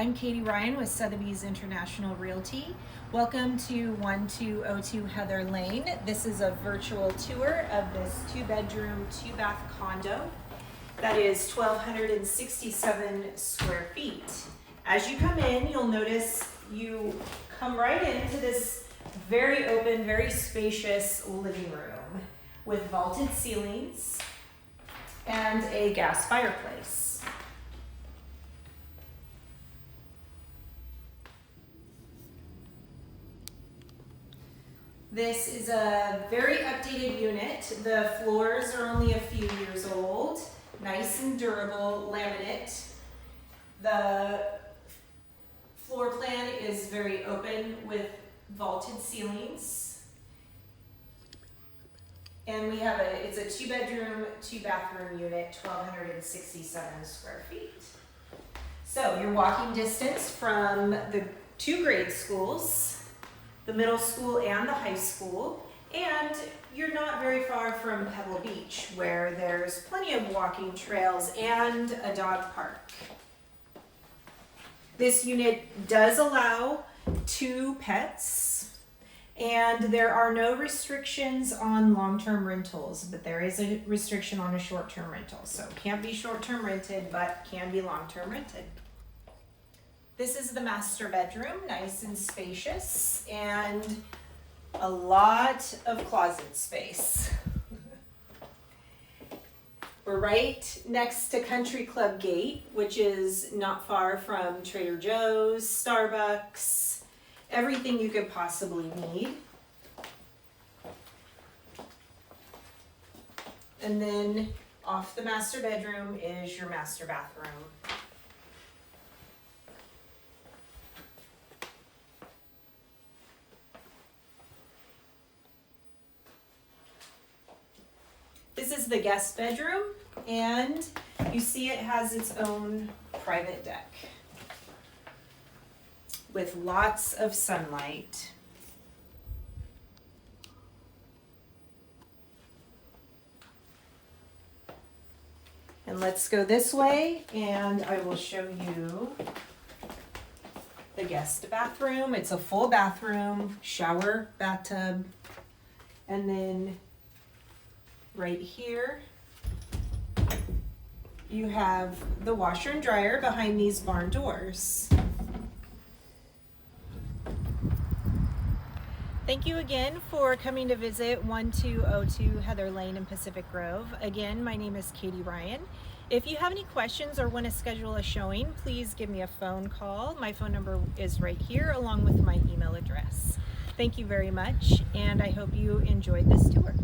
I'm Katie Ryan with Sotheby's International Realty. Welcome to 1202 Heather Lane. This is a virtual tour of this 2-bedroom, 2-bath condo that is 1,267 square feet. As you come in, you'll notice you come right into this very open, very spacious living room with vaulted ceilings and a gas fireplace. This is a very updated unit. The floors are only a few years old, nice and durable laminate. The floor plan is very open with vaulted ceilings. And we have it's a 2-bedroom, 2-bathroom unit, 1,267 square feet. So you're walking distance from the 2 grade schools, the middle school and the high school, and you're not very far from Pebble Beach, where there's plenty of walking trails and a dog park. This unit does allow 2 pets, and there are no restrictions on long-term rentals, but there is a restriction on a short-term rental. So it can't be short-term rented, but can be long-term rented. This is the master bedroom, nice and spacious, and a lot of closet space. We're right next to Country Club Gate, which is not far from Trader Joe's, Starbucks, everything you could possibly need. And then off the master bedroom is your master bathroom. This is the guest bedroom, and you see it has its own private deck with lots of sunlight. And let's go this way, and I will show you the guest bathroom. It's a full bathroom, shower, bathtub, and then right here, you have the washer and dryer behind these barn doors. Thank you again for coming to visit 1202 Heather Lane in Pacific Grove. Again, my name is Katie Ryan. If you have any questions or want to schedule a showing, please give me a phone call. My phone number is right here along with my email address. Thank you very much, and I hope you enjoyed this tour.